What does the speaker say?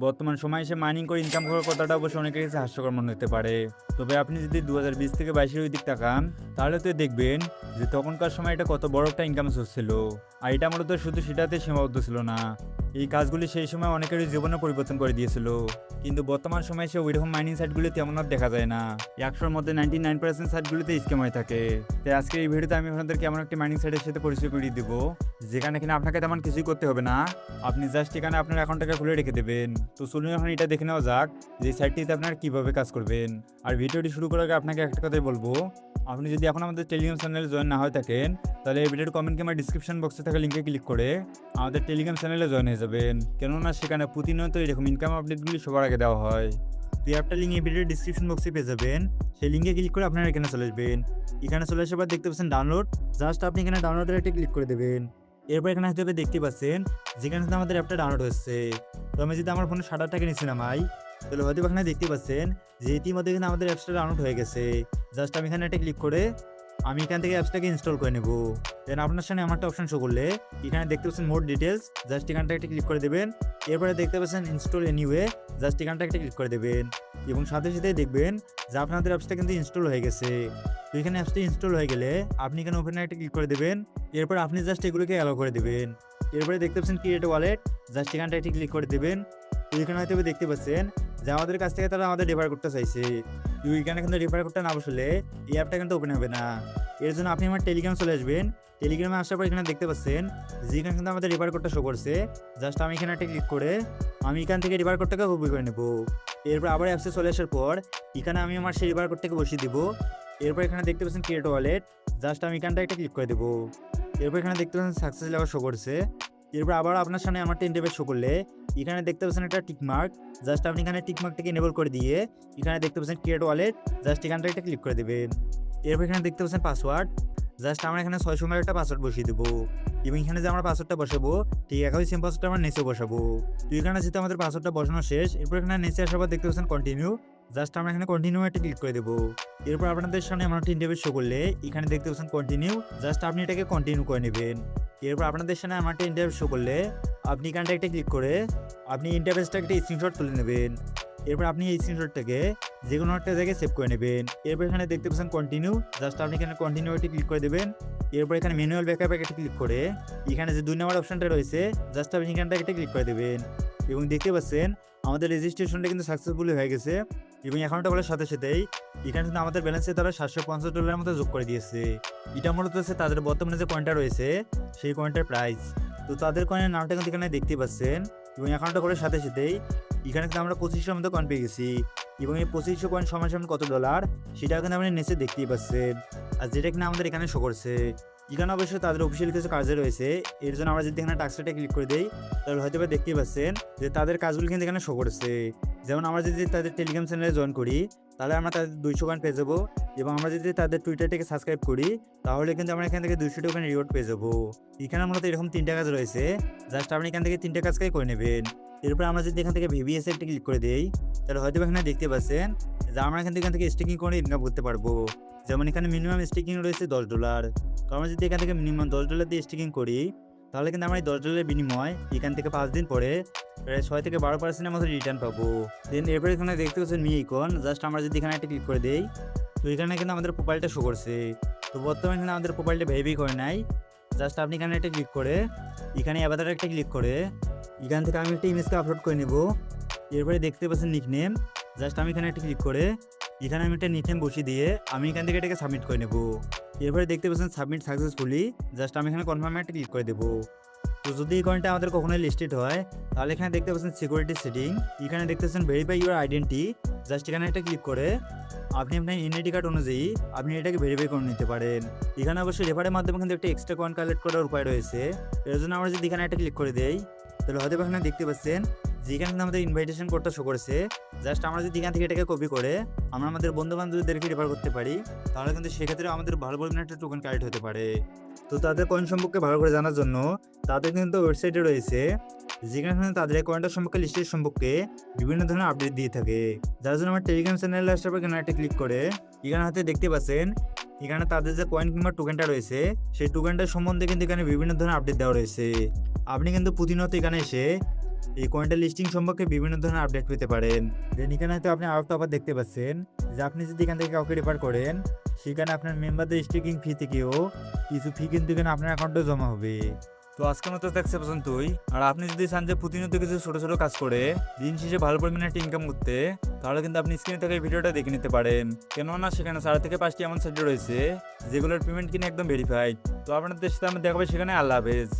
বর্তমান সময়ে এসে মাইনিং করে ইনকাম করার কথাটা অবশ্য অনেকের কাছে হাস্যকর মনে হতে পারে। তবে আপনি যদি 2020 থেকে 22-এর ওই দিক তাকান, তাহলে তো দেখবেন যে তখনকার সময় এটা কত বড় একটা ইনকাম সোর্স ছিল। আর এটা মূলত শুধু সেটাতে সীমাবদ্ধ ছিল না, এই কাজগুলি সেই সময় অনেকেরই জীবনে পরিবর্তন করে দিয়েছিল। কিন্তু বর্তমান সময়ে এসে ওইরকম মাইনিং সাইটগুলি তেমন আর দেখা যায় না। 100-র মধ্যে 99% সাইটগুলিতে স্ক্যাম হয়ে থাকে। তাই আজকের এই ভিডিওতে আমি আপনাদেরকে এমন একটি মাইনিং সাইটের সাথে পরিচয় করিয়ে দেবো, যেখানে কিনা আপনাকে তেমন কিছুই করতে হবে না, আপনি জাস্ট এখানে আপনার অ্যাকাউন্টটাকে খুলে রেখে দেবেন। তো চলুন এখন এটা দেখে নেওয়া যাক যে সাইটটিতে আপনারা কীভাবে কাজ করবেন। আর ভিডিওটি শুরু করার আগে আপনাকে একটা কথাই বলবো, আপনি যদি এখন আমাদের টেলিগ্রাম চ্যানেলে জয়েন না হয়ে থাকেন, তাহলে এই ভিডিওর কমেন্ট কিংবা ডিসক্রিপশন বক্সে থাকা লিঙ্কে ক্লিক করে আমাদের টেলিগ্রাম চ্যানেলে জয়েন হয়ে যাবেন, কেননা সেখানে প্রতিনিয়ত এরকম ইনকাম আপডেটগুলি সবার আগে দেওয়া হয়। তো অ্যাপটা লিঙ্ক এই ভিডিওর ডিসক্রিপশন বক্সে পেয়ে যাবেন, সেই লিঙ্কে ক্লিক করে আপনারা এখানে চলে আসবেন। এখানে চলে আসার পর দেখতে পাচ্ছেন ডাউনলোড, জাস্ট আপনি এখানে ডাউনলোডের একটা ক্লিক করে দেবেন। এরপর এখানে হয়তো দেখতে পাচ্ছেন যেখানে আমাদের অ্যাপটা ডাউনলোড হচ্ছে। তো আমি যদি আমার ফোনে শাটারটাকে নিচে নামাই, তাহলে হয়তো এখানে দেখতে পাচ্ছেন যে ইতিমধ্যে কিন্তু আমাদের অ্যাপসটা ডাউনলোড হয়ে গেছে। জাস্ট আমি এখানে একটা ক্লিক করে আমি এখান থেকে অ্যাপসটাকে ইনস্টল করে নেব। দেন আপনার সামনে আমার একটা অপশন শো করলে এখানে দেখতে পাচ্ছেন মোর ডিটেলস, জাস্ট এখানটা একটা ক্লিক করে দেবেন। এরপরে দেখতে পাচ্ছেন ইনস্টল এনিওয়ে, জাস্ট এখানটা একটা ক্লিক করে দেবেন এবং সাথে সাথে দেখবেন যে আপনাদের অ্যাপসটা কিন্তু ইনস্টল হয়ে গেছে। তো এখানে অ্যাপসটা ইনস্টল হয়ে গেলে আপনি এখানে ওপেনে একটা ক্লিক করে দেবেন। এরপর আপনি জাস্ট এগুলোকে অ্যালাউ করে দেবেন। এরপরে দেখতে পাচ্ছেন ক্রিয়েট ওয়ালেট, জাস্ট এখানটা একটা ক্লিক করে দেবেন। তো এখানে হয়তো দেখতে পাচ্ছেন যে আমাদের কাছ থেকে তারা আমাদের রেফার কোডটা চাইছে। তো এখানে কিন্তু রেফার কোডটা না বসলে এই অ্যাপটা কিন্তু ওপেন হবে না। এর জন্য আপনি আমার টেলিগ্রাম চলে আসবেন। টেলিগ্রামে আসার পর এখানে দেখতে পাচ্ছেন যে এখানে কিন্তু আমাদের রেফার কোডটা শো করছে। জাস্ট আমি এখানে একটা ক্লিক করে আমি এখান থেকে রেফার কোডটাকে কপি করে নেব। এরপর আবার অ্যাপসে চলে আসার পর এখানে আমি আমার সেই রেফার কোডটাকে বসিয়ে দিব। এরপর এখানে দেখতে পাচ্ছেন ক্রিয়েট ওয়ালেট, জাস্ট আমি এখানটা একটা ক্লিক করে দেবো। এরপর এখানে দেখতে পাচ্ছেন সাকসেস লেখা শো করছে। এরপর আবার আপনার সামনে আমার 10 টেবিল শো করলে এখানে দেখতে পাচ্ছেন একটা টিকমার্ক, জাস্ট আপনি এখানে টিকমার্কটাকে এনেবল করে দিয়ে এখানে দেখতে পাচ্ছেন ক্রিয়েট ওয়ালেট, জাস্ট এখানটা একটা ক্লিক করে দেবেন। এরপর এখানে দেখতে পাচ্ছেন পাসওয়ার্ড, জাস্ট আমরা এখানে 6 সময়ের একটা পাসওয়ার্ড বসিয়ে দেবো এবং এখানে যে আমরা পাসওয়ার্ডটা বসাবো ঠিক একই সেম পাসওয়ার্ডটা আমরা নিচে বসাবো। তো এখানে যেহেতু আমাদের পাসওয়ার্ডটা বসানো শেষ, এরপর এখানে নিচে আসার পর দেখতে পাচ্ছেন কন্টিনিউ, জাস্ট আমরা এখানে কন্টিনিউ একটা ক্লিক করে দেবো। এরপর আপনাদের সামনে আমার 10 টেবিল শো করলে এখানে দেখতে পাচ্ছেন কন্টিনিউ, জাস্ট আপনি এটাকে কন্টিনিউ করে নেবেন। এরপর আপনাদের সামনে আমার 10 টেবিল শো করলে আপনি এখানটা একটা ক্লিক করে আপনি ইন্টারফেসটা একটা স্ক্রিনশট তুলে নেবেন। এরপর আপনি এই স্ক্রিনশটটাকে যে কোনো একটা জায়গায় সেভ করে নেবেন। এরপর এখানে দেখতে পাচ্ছেন কন্টিনিউ, জাস্ট আপনি এখানে কন্টিনিউ একটা ক্লিক করে দেবেন। এরপর এখানে ম্যানুয়াল ব্যাকআপ একটা ক্লিক করে এখানে যে 2 নম্বর অপশনটা রয়েছে, জাস্ট আপনি এখানটা একটা ক্লিক করে দেবেন এবং দেখতে পাচ্ছেন আমাদের রেজিস্ট্রেশনটা কিন্তু সাকসেসফুলি হয়ে গেছে এবং অ্যাকাউন্টটা খোলার সাথে সাথেই এখানে কিন্তু আমাদের ব্যালেন্সে তারা $750 মতো যোগ করে দিয়েছে। এটা মূলত হচ্ছে তাদের বর্তমানে যে কয়েনটা রয়েছে সেই কয়েনটার প্রাইস। তো তাদের কয়েনের নামটা কিন্তু এখানে দেখতে পাচ্ছেন এবং অ্যাকাউন্টটা খোলার সাথে সাথেই এখানে কিন্তু আমরা 2500 মতো কয়েন পেয়ে গেছি এবং এই 2500 কয়েন সমান সমান কত ডলার সেটা কিন্তু আপনি নিচে দেখতেই পাচ্ছেন, আর যেটা কিনা আমাদের এখানে শো করছে। এখানে অবশ্যই তাদের অফিসিয়াল কিছু কাজে রয়েছে। এর জন্য আমরা যদি এখানে টাস্কটা ক্লিক করে দিই তাহলে হয়তো দেখতেই পাচ্ছেন যে তাদের কাজগুলো কিন্তু এখানে শো করছে। যেমন আমরা যদি তাদের টেলিগ্রাম চ্যানেলে জয়েন করি তাহলে আমরা তাদের 200 কয়েন পেয়ে যাবো এবং আমরা যদি তাদের টুইটারটাকে সাবস্ক্রাইব করি তাহলে কিন্তু আমরা এখান থেকে 200 টোকেন রিওয়ার্ড পেয়ে যাবো। এখানে মূলত এরকম 3টা কাজ রয়েছে, জাস্ট আপনি এখান থেকে 3টা কাজটাই করে নেবেন। এরপর আমরা যদি এখান থেকে ভিভিএস একটা ক্লিক করে দিই তাহলে হয়তো এখানে দেখতে পাচ্ছেন যে আমরা এখান থেকে স্টেকিং করে ইনকাম করতে পারবো। যেমন এখানে মিনিমাম স্টেকিং রয়েছে $10। তো আমরা যদি এখান থেকে মিনিমাম $10 দিয়ে স্টেকিং করি তাহলে কিন্তু আমরা এই $10 বিনিময় এখান থেকে 5 দিন পরে প্রায় 6 থেকে 12% মতো রিটার্ন পাবো। দেন এরপর এখানে দেখতে পাচ্ছেন মি আইকন, জাস্ট আমরা যদি এখানে একটা ক্লিক করে দিই তো এখানে কিন্তু আমাদের প্রোফাইলটা শো করছে। তো বর্তমানে এখানে আমাদের প্রোফাইলটা ভেরিফাই করে নাই, জাস্ট আপনি এখানে একটা ক্লিক করে এখানে অ্যাভাটারে একটা ক্লিক করে এখান থেকে আমি একটা ইমেজকে আপলোড করে নেব। এরপরে দেখতে পাচ্ছেন নিকনেম, জাস্ট আমি এখানে একটা ক্লিক করে এখানে আমি একটা নিকনেম বসিয়ে দিয়ে আমি এখান থেকে এটাকে সাবমিট করে নেব। এরপরে দেখতে পাচ্ছেন সাবমিট সাকসেসফুলি, জাস্ট আমি এখানে কনফার্মে একটা ক্লিক করে দেবো। তো যদি এই কয়েনটা আমাদের কখনোই লিস্টেড হয় তাহলে এখানে দেখতে পাচ্ছেন সিকিউরিটি সেটিং, এখানে দেখতে পাচ্ছেন ভেরিফাই ইউর আইডেন্টি, জাস্ট এখানে একটা ক্লিক করে আপনি আপনার এনআইডি কার্ড অনুযায়ী আপনি এটাকে ভেরিফাই করে নিতে পারেন। এখানে অবশ্যই রেফারের মাধ্যমে কিন্তু একটা এক্সট্রা কয়েন কালেক্ট করার উপায় রয়েছে। এর জন্য আমরা যদি এখানে একটা ক্লিক করে দেই তাহলে হয়তো এখানে দেখতে পাচ্ছেন যেখানে কিন্তু আমাদের ইনভাইটেশন কোডটা শো করেছে, জাস্ট আমরা যদি এখান থেকে এটাকে কপি করে আমরা আমাদের বন্ধু বান্ধবদেরকে রেফার করতে পারি তাহলে কিন্তু সেক্ষেত্রে আমাদের ভালো পরিমাণে একটা টোকেন কালেক্ট হতে পারে। তো তাদের কয়েন সম্পর্কে ভালো করে জানার জন্য তাদের কিন্তু ওয়েবসাইটে রয়েছে যেখানে তাদের কয়েনটার সম্পর্কে লিস্টের সম্পর্কে বিভিন্ন ধরনের আপডেট দিয়ে থাকে। যার জন্য আমার টেলিগ্রাম চ্যানেলে আসার পর এখানে একটা ক্লিক করে এখানে হাতে দেখতে পাচ্ছেন এখানে তাদের যে কয়েন কিংবা টোকেনটা রয়েছে সেই টোকেনটার সম্বন্ধে কিন্তু এখানে বিভিন্ন ধরনের আপডেট দেওয়া রয়েছে। আপনি কিন্তু প্রতিনিয়ত এখানে এসে এই কয়েনটা লিস্টিং সম্পর্কে বিভিন্ন ধরনের আপডেট পেতে পারেন। দেন এখানে হয়তো আপনি আরও অফার দেখতে পাচ্ছেন যে আপনি যদি এখান থেকে কাউকে রেফার করেন, সেখানে আপনার মেম্বারদের স্টেকিং ফি থেকেও কিছু ফি কিন্তু এখানে আপনার অ্যাকাউন্টে জমা হবে। তো আজকের মতো থাকছে পর্যন্তই। আর আপনি যদি চান যে প্রতিনিয়ত কিছু ছোট ছোট কাজ করে দিন শেষে ভালো পরিমাণে একটা ইনকাম করতে, তাহলে কিন্তু আপনি স্ক্রিনে থেকে ভিডিওটা দেখে নিতে পারেন। কেননা সেখানে 4 থেকে 5টি এমন সাইট রয়েছে যেগুলোর পেমেন্ট কিনে একদম ভেরিফাইড। তো আপনাদের সাথে আমি দেখাবো সেখানে। আল্লাহ হাফেজ।